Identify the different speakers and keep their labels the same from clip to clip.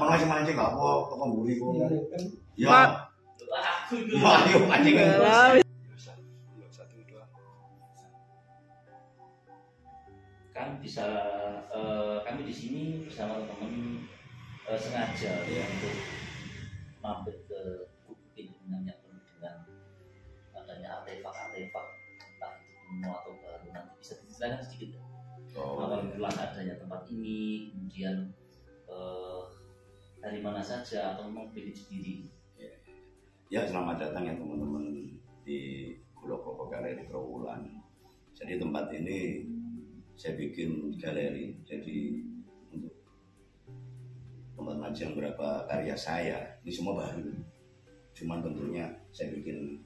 Speaker 1: mancing nggak apa, toko mburi kok. Ya.
Speaker 2: Aku
Speaker 1: Ayo mancing.
Speaker 2: kan bisa kami di sini bersama teman-teman sengaja ya untuk mampir ke Bukit yang penuh dengan adanya artefak-artefak entah itu kuno atau baru, nanti bisa diceritakan sedikit ya. Awal mula adanya tempat ini, kemudian dari mana saja atau memang pilih sendiri.
Speaker 1: Ya, selamat datang ya teman-teman di Pulau Koko Galeri Trawulan. Jadi tempat ini saya bikin galeri, jadi untuk tempat mancing beberapa karya saya. Ini semua baru, cuman tentunya saya bikin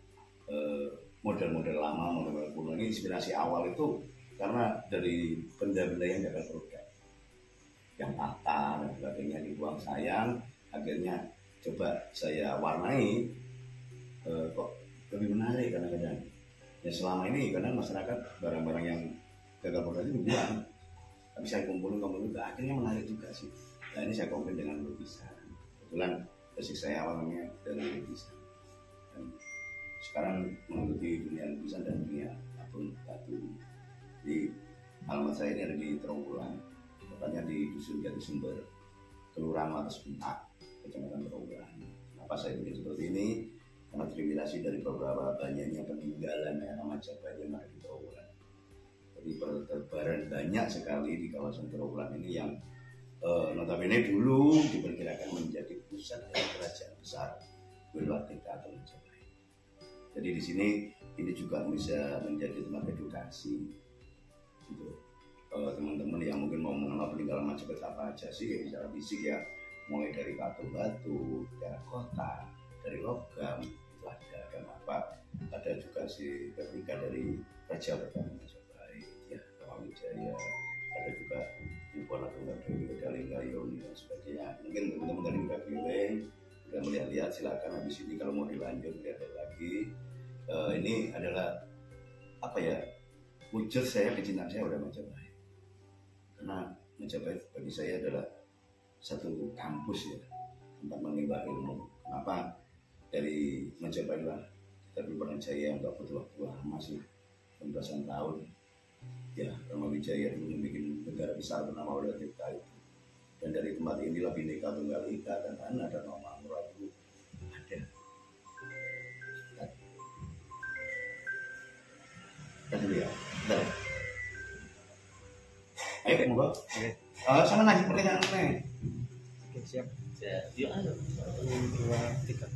Speaker 1: model-model lama, model-model kuno. Ini inspirasi awal itu karena dari benda-benda yang gagal produk, yang patah dan sebagainya dibuang sayang, akhirnya coba saya warnai. Kok lebih menarik kadang-kadang. Ya selama ini kadang masyarakat barang-barang yang gagal produk itu dibuang, tapi saya kumpulin akhirnya menarik juga sih. Nah ini saya kombin dengan lukisan. Kebetulan basic saya awalnya dari lukisan, dan sekarang mengikuti dunia lukisan dan dunia batu. Di alamat saya ini ada di Trawulan, tepatnya di Dusun Jatisumber, Kelurahan Wates Bentak, Kecamatan Trawulan. Kenapa saya bikin seperti ini? Karena terinspirasi dari beberapa banyaknya peninggalan era Majapahit yang ada di Trawulan. Jadi bertebaran banyak sekali di kawasan Trawulan ini yang notabene dulu diperkirakan menjadi pusat dari kerajaan besar Wilwatika atau Majapahit. Jadi di sini ini juga bisa menjadi tempat edukasi untuk teman-teman yang mungkin mau mengenal peninggalan Majapahit apa aja sih secara fisik ya, mulai dari patung batu, terakota, dari logam itu ada, dan ada juga si replika dari Raja pertama Majapahit ya, Brawijaya, ada juga Impona Tunggal Dewi Kedalingayoni dan sebagainya. Mungkin teman-teman dari udah keliling, udah melihat-lihat, silakan habis ini kalau mau dilanjut lihat lagi. Ini adalah apa ya, wujud saya, kecintaan saya udah Majapahit, karena Majapahit bagi saya adalah satu kampus ya, tempat menimba ilmu. Kenapa? Dari Majapahit lah tapi Brawijaya nggak butuh waktu lama sih, belasan tahun ya. Brawijaya dulu membuat negara besar bernama Wilwatika itu, dan dari tempat inilah Bhinneka Tunggal Ika dan Ana dan Oma Murah itu ada. Kita dulu ya, bentar ya. Ayo moga. Sana ngasih pertanyaan nih.
Speaker 3: Oke, siap.
Speaker 2: Yuk ayo.
Speaker 3: 2, 3.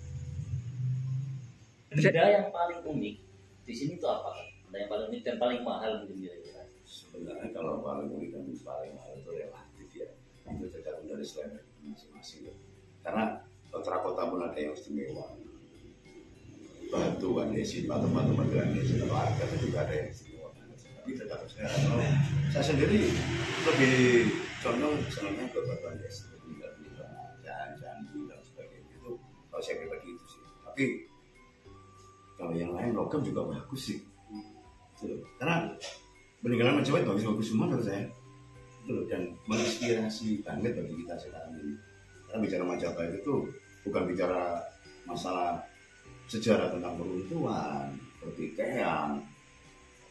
Speaker 2: Benda yang paling unik di sini itu apa? Benda yang paling unik dan paling mahal mungkin kira-kira.
Speaker 1: Sebenarnya kalau paling unik dan paling mahal itu relatif ya, itu tergantung dari selera masing-masing ya. Karena terakota pun ada yang istimewa, batu andesit, batu-batu andesit atau harga itu juga ada yang istimewa. Tapi tergantung selera. Kalau saya sendiri lebih condong senangnya ke batu andesit, candi dan sebagainya. Itu kalau saya pribadi itu sih. Tapi kalau yang lain logam juga bagus sih. Karena peninggalan Majapahit bagus-bagus semua menurut saya. Dan menginspirasi banget bagi kita sekarang ini. Karena bicara Majapahit itu bukan bicara masalah sejarah tentang peruntuhan, pertikaian,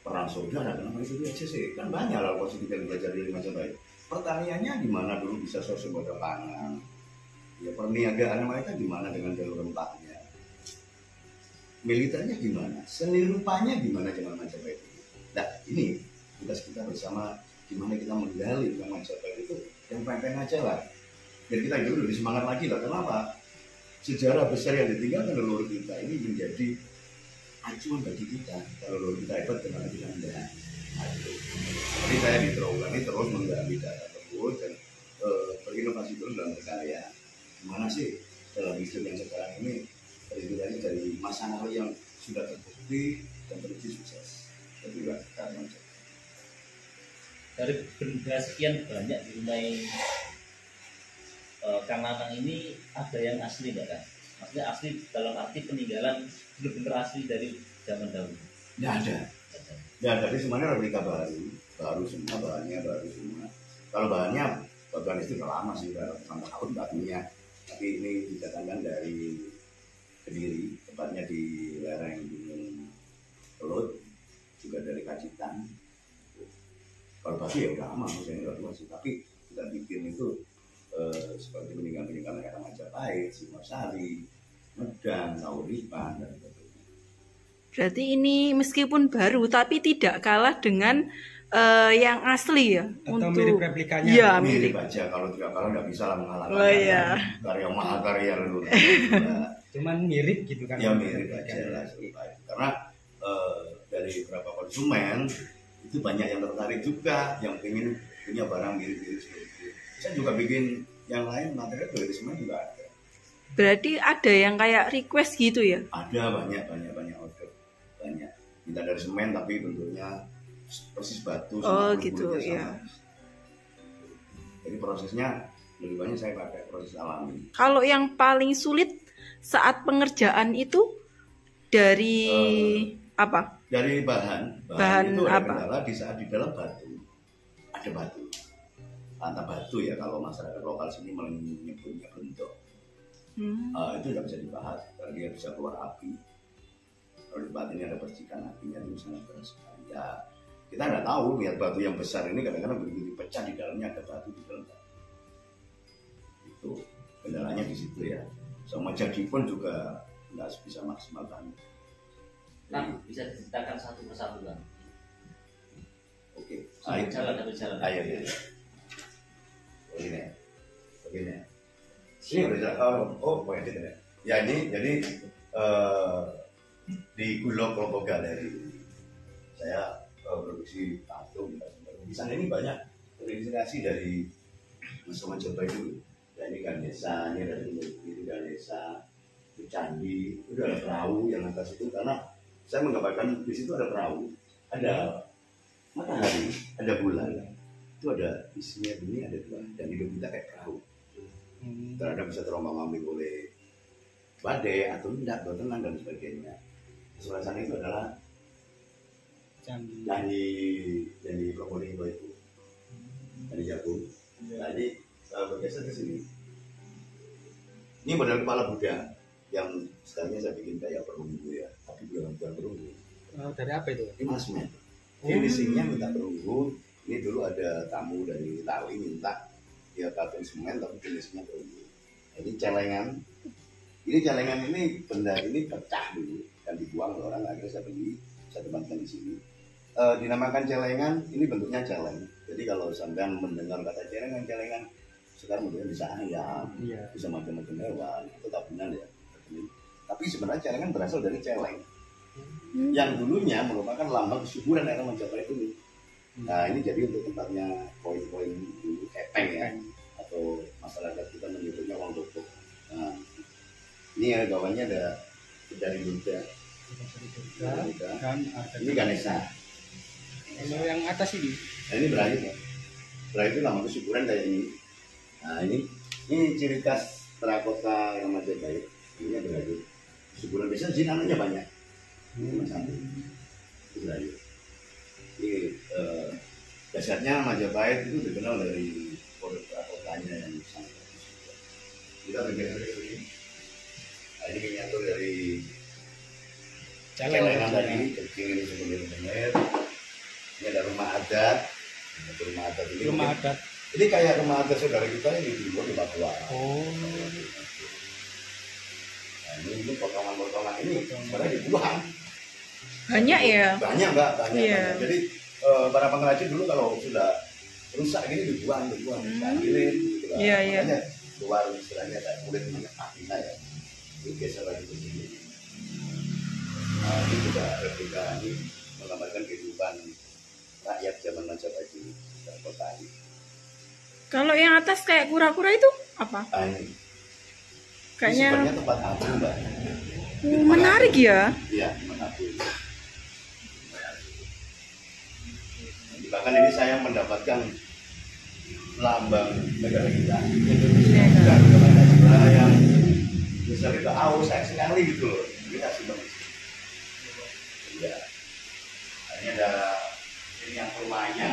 Speaker 1: perang saudara, kenapa itu aja sih? Kan banyak hal positif yang belajar dari Majapahit. Pertaniannya gimana dulu bisa swasembada pangan? Ya perniagaan mereka gimana dengan jalur rempahnya? Militernya gimana? Seni rupanya gimana zaman Majapahit itu? Nah ini tugas kita bersama, gimana kita menggali tentang Majapahit itu yang pengen aja lah. Biar kita hidup lebih semangat lagi lah. Kenapa? Sejarah besar yang ditinggalkan leluhur kita ini menjadi acuan bagi kita. Kalau leluhur kita hebat, kenapa kita enggak? Jadi saya di Trawulan ini terus menggali data tersebut dan berinovasi terus dalam berkarya. Gimana sih dalam hidup yang sekarang ini terinspirasi dari masa lalu yang sudah terbukti dan terbukti sukses. Jadi
Speaker 2: dari benda sekian banyak di rumah Kang Nanang ini ada yang asli nggak kan? Maksudnya asli dalam arti peninggalan benar-benar asli dari zaman dahulu?
Speaker 1: Nggak ada. Nggak ada. Jadi semuanya replika baru semua, bahannya baru semua. Kalau bahannya bahan itu udah lama sih, udah ratusan tahun batunya. Tapi ini didatangkan dari Kediri, tepatnya di lereng Gunung Kelut, juga dari Pacitan. Kalau batu ya udah aman, maksudnya nggak luas. Tapi kita bikin itu seperti meninggal-meninggal kayak Majapahit, Singosari, Medan, Kauripan, dan sebagainya.
Speaker 4: Berarti ini meskipun baru tapi tidak kalah dengan yang asli ya.
Speaker 3: Atau mirip replikanya?
Speaker 4: Iya,
Speaker 1: Mirip
Speaker 4: mirip.
Speaker 1: aja, kalau tidak kalah nggak bisa lah mengalahkan.
Speaker 4: Oh iya.
Speaker 1: Karya mahakarya dulu.
Speaker 3: Cuman mirip gitu kan?
Speaker 1: Ya mirip aja lah. Karena dari beberapa konsumen itu banyak yang tertarik juga, yang ingin punya barang mirip-mirip seperti itu. Saya juga bikin yang lain, material dari semen juga ada.
Speaker 4: Berarti ada yang kayak request gitu ya?
Speaker 1: Ada banyak order, banyak. Minta dari semen tapi bentuknya persis batu.
Speaker 4: Oh
Speaker 1: sama
Speaker 4: gitu
Speaker 1: bulu-bulunya
Speaker 4: ya.
Speaker 1: sama. Jadi prosesnya lebih banyak saya pakai proses alami.
Speaker 4: Kalau yang paling sulit saat pengerjaan itu dari apa?
Speaker 1: Dari bahan
Speaker 4: Bahan
Speaker 1: itu ada
Speaker 4: apa?
Speaker 1: kendala di saat di dalam batu ada batu, lantai batu ya kalau masyarakat lokal sini menyebutnya bentuk. Itu tidak bisa dibahas karena dia bisa keluar api. Kalau di tempat ini ada percikan apinya itu sangat keras sekali. Ya kita nggak tahu lihat batu yang besar ini kadang-kadang begitu pecah di dalamnya ada batu di dalam. Itu kendalanya di situ ya. Sama jadi pun juga nggak bisa maksimalkan.
Speaker 2: Nah, bisa diceritakan satu persatu kan?
Speaker 1: Oke.
Speaker 2: Sambil jalan.
Speaker 1: Ayo. Begini. Ini udah jelas. Oh, ini. Ya ini jadi di Kulok Kelompok Galeri saya produksi patung. Di sana ini banyak terinspirasi dari Mas Jopai dulu. Ya ini Ganesha, ini ada ini Ganesha, di candi, itu ada perahu yang atas itu karena saya menggambarkan di situ ada perahu, ada matahari, ada bulan, itu ada isinya ini ada dua dan hidup kita kayak perahu. Terhadap bisa terombang-ambing oleh badai atau tidak bertenang dan sebagainya. Suasana itu adalah Candi Probolinggo itu, Candi Jagung. Jadi bergeser ke sini. Ini model kepala Buddha yang sekarangnya saya bikin kayak perunggu ya, tapi bukan perunggu.
Speaker 3: Dari apa itu?
Speaker 1: Ini masmet. Finishingnya minta perunggu. Ini dulu ada tamu dari Tawi minta dia pakai semen tapi finishingnya perunggu. Ini celengan. Ini celengan ini benda ini pecah dulu dan dibuang oleh orang, akhirnya saya beli, saya tempatkan di sini. Dinamakan celengan. Ini bentuknya celeng. Jadi kalau sampean mendengar kata celengan sekarang bentuknya bisa ayam, bisa macam-macam hewan, itu tabungan ya. Tapi sebenarnya celengan berasal dari celeng yang dulunya merupakan lambang kesuburan era Majapahit ini. Nah ini jadi untuk tempatnya koin-koin dulu kepeng ya, atau masyarakat kita menyebutnya uang dokok. Nah ini ya bawahnya ada dari Buddha. Ini Ganesha.
Speaker 3: Kalau yang atas ini?
Speaker 1: Nah, ini berakhir ya. Berakhir itu lambang kesuburan kayak ini. Nah ini ciri khas terakota yang Majapahit. Ini berakhir kesuburan biasa sih namanya banyak. Ini satu. Itu berakhir. Ini dasarnya Majapahit itu dikenal dari produk terakotanya yang sangat bagus. Kita bergeser ke sini. Nah, ini miniatur dari celengan tadi, kecil ini sebenarnya. Ini ada rumah adat. Rumah adat ini.
Speaker 3: Rumah adat.
Speaker 1: Ini kayak rumah adat saudara kita ini di Papua.
Speaker 3: Oh.
Speaker 1: Nah, ini potongan-potongan ini sebenarnya dibuang.
Speaker 4: Banyak ya?
Speaker 1: Banyak mbak, banyak.
Speaker 4: Yeah.
Speaker 1: Jadi para pengrajin dulu kalau sudah rusak gini dibuang, diambilin gitu lah.
Speaker 4: Iya.
Speaker 1: Makanya keluar istilahnya kayak kulit minyak patina ya. Itu geser lagi ke sini. Nah, ini juga replika ini menggambarkan kehidupan rakyat zaman Majapahit di kota ini.
Speaker 4: Kalau yang atas kayak kura-kura itu apa?
Speaker 1: Nah, ini
Speaker 4: Kayaknya
Speaker 1: sebenarnya tempat abu mbak.
Speaker 4: menarik ya.
Speaker 1: Iya, tempat abu. Bahkan ini saya mendapatkan lambang negara kita
Speaker 4: Indonesia.
Speaker 1: dan negara yang besar itu aus sekali gitu loh. Ini kasih banget. Ya, ini ada ini yang rumahnya.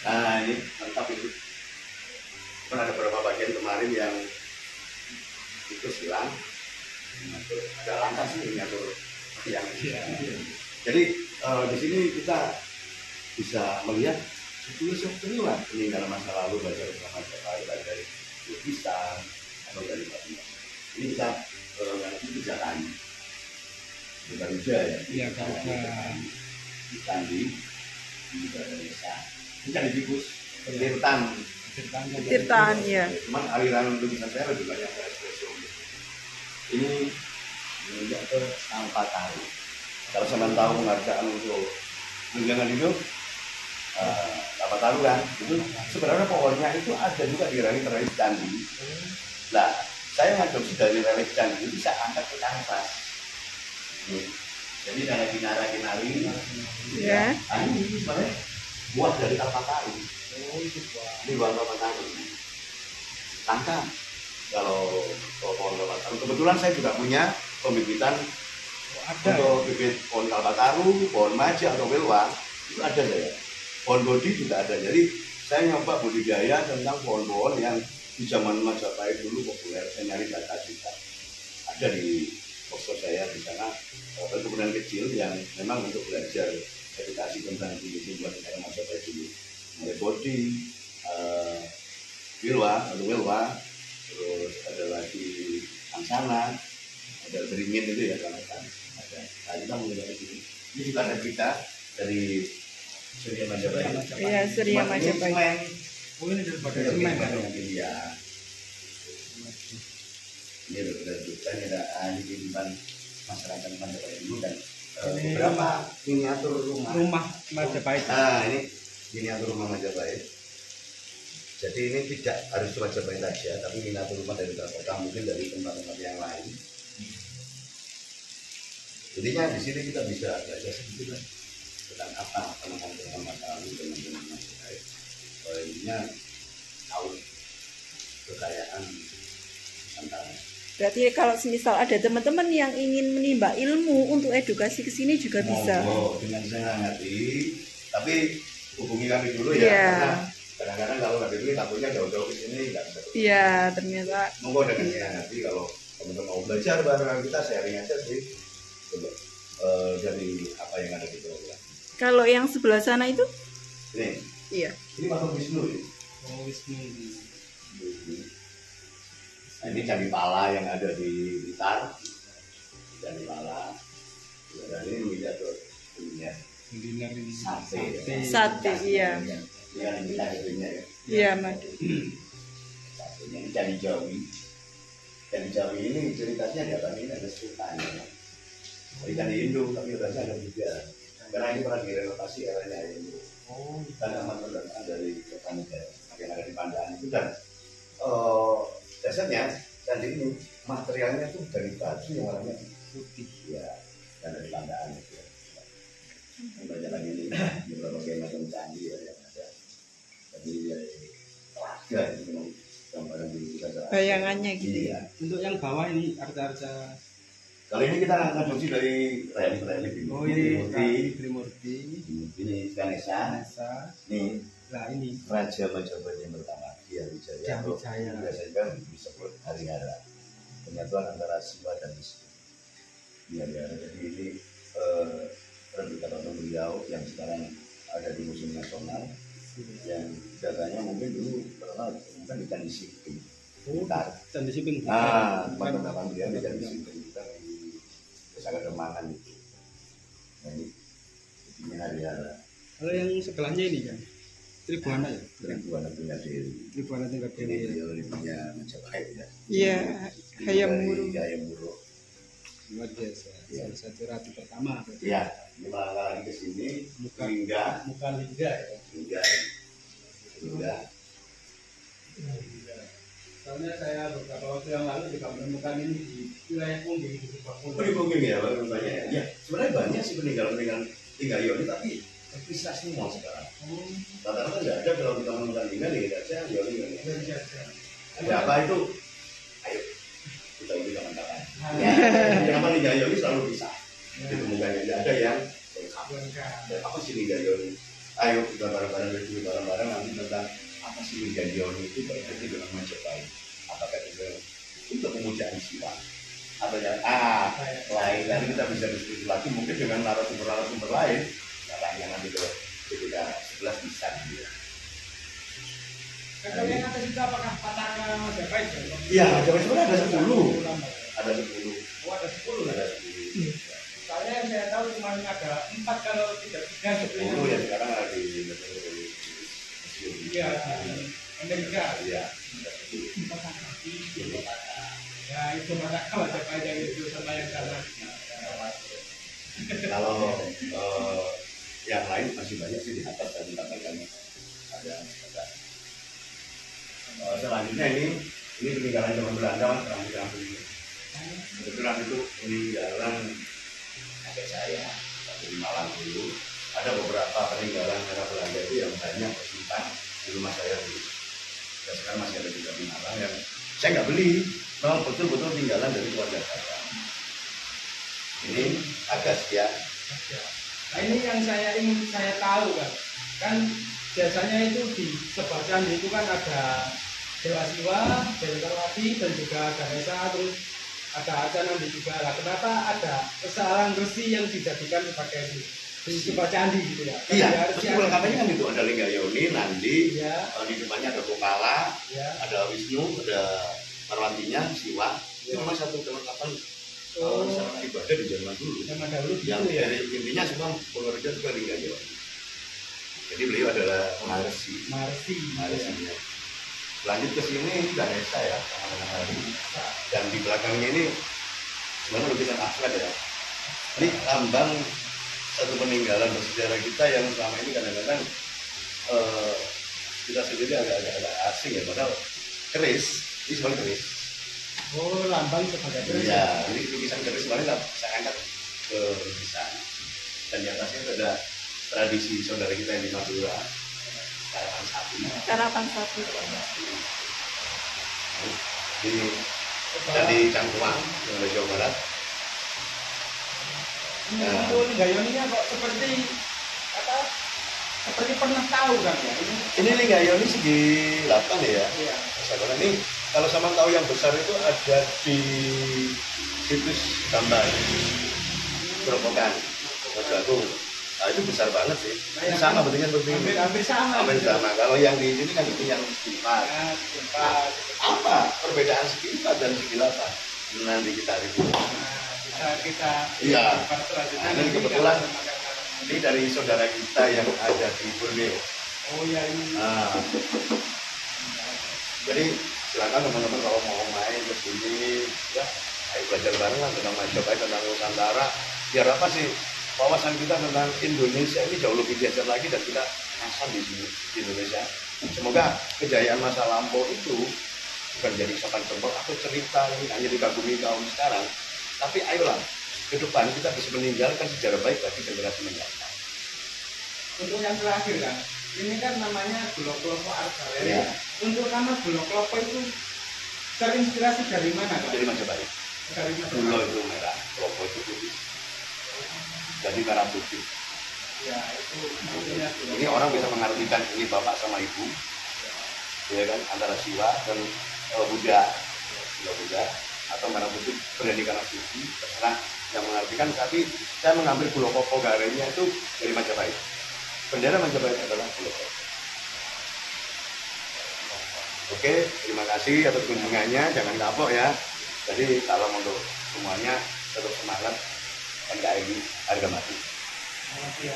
Speaker 1: Nah ini lengkap itu. Kan ada beberapa bagian yang kemarin yang itu hilang, ada langkah sih ngatur yang. Jadi di sini kita bisa melihat sebetulnya peninggalan masa lalu baik dari Majapahit, baik dari lukisan atau dari batuan. Ini kita ngerti pijakan di Garuda ya.
Speaker 3: Iya, Garuda.
Speaker 1: Di Candi, di Indonesia. Ini Candi Tikus, Tirtan.
Speaker 4: Tirtaan ya.
Speaker 1: Cuman aliran lukisan saya lebih banyak ke espresso. Ini menunjuk ke Alpataru. Kalau saya tahu penghargaan untuk lingkungan hidup, Alpataru kan, itu sebenarnya pohonnya itu ada juga di relif candi. Nah, saya ngadopsi dari relif candi itu bisa angkat ke kanvas. Jadi dari kinara-kinari,
Speaker 4: Ya.
Speaker 1: ini sebenarnya buah dari Alpataru. Ini buah Alpataru. Langka kalau pohon Alpataru. Kebetulan saya juga punya pembibitan untuk bibit pohon Alpataru, pohon maja atau welwa itu ada saya. Pohon bodi juga ada. Jadi saya nyoba budidaya tentang pohon-pohon yang di zaman Majapahit dulu populer. Saya nyari data juga. Ada di posko saya di sana perkebunan kecil yang memang untuk belajar edukasi tentang tumbuh-tumbuhan negara Majapahit dulu. Mulai bodi, welwa, terus ada lagi angsana, ada beringin itu ya kan. Ada. Nah, kita mulai dari sini. Ini juga replika dari Surya Majapahit.
Speaker 4: Iya, Surya Majapahit.
Speaker 3: Oh, ini daripada semen kan?
Speaker 1: Iya. Ini replika ada kehidupan masyarakat Majapahit dulu dan beberapa miniatur rumah
Speaker 3: Majapahit.
Speaker 1: Nah, ini miniatur rumah Majapahit. Jadi ini tidak harus Majapahit saja, tapi miniatur rumah dari kota, mungkin dari tempat-tempat yang lain. Jadinya di sini kita bisa belajar sedikit tentang apa teman-teman masa lalu teman-teman Majapahit. Intinya tahu kekayaan Nusantara.
Speaker 4: Berarti kalau semisal ada teman-teman yang ingin menimba ilmu untuk edukasi ke sini juga bisa.
Speaker 1: Oh, dengan senang hati. Tapi hubungi kami dulu ya.
Speaker 4: Iya.
Speaker 1: Karena kadang-kadang kalau nggak dibeli takutnya jauh-jauh ke sini nggak bisa.
Speaker 4: Iya, ternyata.
Speaker 1: Monggo dengan senang hati kalau teman-teman mau belajar bareng kita sharing aja sih. Coba dari apa yang ada di bawah.
Speaker 4: Kalau yang sebelah sana itu?
Speaker 1: Ini,
Speaker 4: Iya.
Speaker 1: ini Patung Wisnu ya.
Speaker 3: Oh, Wisnu.
Speaker 1: Nah, ini Candi Pala yang ada di Blitar. Candi Pala. Dan ini miniatur punya
Speaker 3: Kuliner ini.
Speaker 1: sate.
Speaker 4: Sate, iya.
Speaker 1: Ini kan ini satunya ya.
Speaker 4: Iya, Mas.
Speaker 1: Satunya ini Candi Jawi. Candi Jawi ini ceritanya di atas ini ada sultannya. Dari Candi Hindu, tapi rasanya ada juga. Karena ini pernah direnovasi eranya Hindu.
Speaker 3: Oh,
Speaker 1: Dan amat terdengar dari kota negara yang ada di Pandaan itu dan dasarnya candi ini materialnya itu dari batu yang warnanya putih ya, dan dari Pandaan itu ya. Banyak lagi ini berbagai macam candi ya yang ada. Jadi ya telaga itu memang gambaran dulu kita cara
Speaker 4: Bayangannya gitu.
Speaker 1: Iya.
Speaker 3: untuk yang bawah ini arca-arca.
Speaker 1: Kali ini kita akan ngadopsi dari relif ini.
Speaker 3: Oh, ini
Speaker 1: Murti,
Speaker 3: Trimurti.
Speaker 1: ini Ganesha,
Speaker 3: Nesa.
Speaker 1: ini
Speaker 3: Nah, ini
Speaker 1: Raja Majapahit yang pertama, Diyawijaya.
Speaker 3: Diyawijaya.
Speaker 1: Biasanya kan disebut Harihara. Penyatuan antara Siwa dan Wisnu. Harihara. Jadi ini replika patung beliau yang sekarang ada di Museum Nasional. Yang datanya mungkin dulu pernah bukan di Candi Siping. Blitar.
Speaker 3: Candi Siping.
Speaker 1: Nah, tempat dia di Candi Siping kita di Desa Kademangan itu. Nah, ini Harihara.
Speaker 3: Kalau yang sebelahnya ini kan Tribuana ya.
Speaker 1: Tribuana Tunggal Dewi.
Speaker 3: Tribuana Tingkat
Speaker 1: Ini
Speaker 3: Dewi.
Speaker 1: beliau punya Majapahit ya.
Speaker 4: Iya, Hayam Wuruk.
Speaker 1: Hayam Wuruk.
Speaker 3: Luar biasa.
Speaker 1: Iya.
Speaker 3: Salah satu ratu pertama.
Speaker 1: Iya, ini malah lagi ke sini hingga
Speaker 3: Muka Lingga ya.
Speaker 1: hingga.
Speaker 3: Soalnya saya beberapa waktu yang lalu juga menemukan ini di wilayah Punggi di
Speaker 1: Oh, di Bogor ya, banyak ya. Ya, sebenarnya banyak sih peninggalan tinggal Yoni, tapi terpisah semua sekarang. Rata-rata nggak ada kalau kita menemukan tinggal di saja Yoni. Ada apa itu? Ayo kita uji kawan-kawan. Ya, kenapa tinggal Yoni selalu bisa ditemukan yang ada yang lengkap. Dan apa sih tinggal Yoni? Ayo kita bareng-bareng review bareng-bareng nanti tentang apa sih Linggayon itu berarti dengan Majapahit? Apakah juga untuk pemujaan Siwa? Atau lain, nanti kita bisa diskusi lagi mungkin dengan narasumber lain. Yang nanti ketika 11 bisa gitu ya.
Speaker 3: Kalau yang atas itu apakah pataka Majapahit?
Speaker 1: Iya, Majapahit sebenarnya ada 10. Ada 10.
Speaker 3: Oh, ada 10 ya?
Speaker 1: Ada 10.
Speaker 3: Soalnya yang saya tahu cuma ada 4 kalau tidak 3
Speaker 1: 10 ya sekarang ada di
Speaker 3: Iya, di Amerika.
Speaker 1: Iya.
Speaker 3: Ya itu pataka Majapahit yang itu sama yang sana.
Speaker 1: Kalau yang lain masih banyak sih di atas dan kan ada. Selanjutnya ini peninggalan zaman Belanda mas, keramik ini. Kebetulan itu peninggalan kakek saya di Malang dulu. Ada beberapa peninggalan era Belanda itu yang banyak tersimpan di rumah saya dulu. Dan sekarang masih ada juga di Malang yang saya nggak beli, memang betul-betul tinggalan dari keluarga saya. Ini Agas ya.
Speaker 3: Nah ini yang ingin saya tahu kan biasanya itu di sebelah candi itu kan ada Dewa Siwa, Jengkerwati dan juga Ganesha, terus ada Acan juga. Nah, kenapa ada seorang resi yang dijadikan sebagai di sebelah candi gitu ya?
Speaker 1: Iya, betul katanya kan itu ada Linggayoni, Nandi,
Speaker 3: ya.
Speaker 1: Di depannya ada Kokala,
Speaker 3: Ya.
Speaker 1: ada Wisnu, ada Parwatinya, Siwa. Itu memang satu kelengkapan sarana ibadah di zaman dulu.
Speaker 3: Zaman dahulu
Speaker 1: Yang
Speaker 3: gitu ya.
Speaker 1: dari intinya semua pengerjaan juga Linggayoni. Jadi beliau adalah Marsi. Ya. Lanjut ke sini Ganesha ya, dan di belakangnya ini sebenarnya lukisan abstrak ya. Ini lambang satu peninggalan bersejarah kita yang selama ini kadang-kadang kita sendiri agak asing ya, padahal keris, ini sebenarnya keris.
Speaker 3: Oh, lambang sebagai keris.
Speaker 1: Iya, ini lukisan keris sebenarnya saya angkat ke lukisan. Dan di atasnya itu ada tradisi saudara kita yang di Madura,
Speaker 4: Karapan sapi.
Speaker 1: Ini dari Cangkuang, dari Jawa Barat.
Speaker 3: Itu Linggayoninya kok seperti pernah tahu kan ya?
Speaker 1: Ini Linggayoni segi 8 ya.
Speaker 3: Iya.
Speaker 1: Karena ini kalau sama tahu yang besar itu ada di situs gambar Gerobokan, Mojoagung. Nah, itu besar banget sih. Ini sama bentuknya seperti ini.
Speaker 3: Hampir sama.
Speaker 1: Hampir sama. Kalau yang di sini kan itu yang segi 4. Apa perbedaan segi 4 dan segi 8? Nanti kita review.
Speaker 3: Kita
Speaker 1: Iya. Ini kebetulan ini dari saudara kita yang ada di Borneo.
Speaker 3: Oh iya ini.
Speaker 1: Nah, jadi silakan teman-teman kalau mau main ke sini, ya, ayo belajar bareng lah tentang Majapahit, tentang Nusantara. Biar apa sih wawasan kita tentang Indonesia ini jauh lebih geser lagi dan kita asal di sini di Indonesia. Semoga kejayaan masa lampau itu bukan jadi sopan jempol atau cerita ini hanya dikagumi kaum sekarang, tapi ayolah ke depan kita bisa meninggalkan sejarah baik bagi generasi mendatang.
Speaker 3: Untuk yang terakhir kan, ini kan namanya Bulok Klopo Argaleri.
Speaker 1: Ya.
Speaker 3: Untuk nama Bulok Klopo itu terinspirasi dari mana kan?
Speaker 1: Dari Majapahit.
Speaker 3: Dari
Speaker 1: Bulo itu merah, Klopo itu putih. Jadi merah putih.
Speaker 3: Ya itu maksudnya.
Speaker 1: Ini orang bisa mengartikan ini bapak sama ibu, ya kan, antara Siwa dan Buddha, atau merah putih berani karena suci, terserah yang mengartikan. Tapi saya mengambil Bulok Klopo Garenya itu dari Majapahit. Bendera Majapahit adalah Bulok Klopo. Oke, terima kasih atas kunjungannya. Jangan kapok ya. Jadi salam untuk semuanya, tetap semangat. NKRI harga mati.
Speaker 3: Terima kasih ya.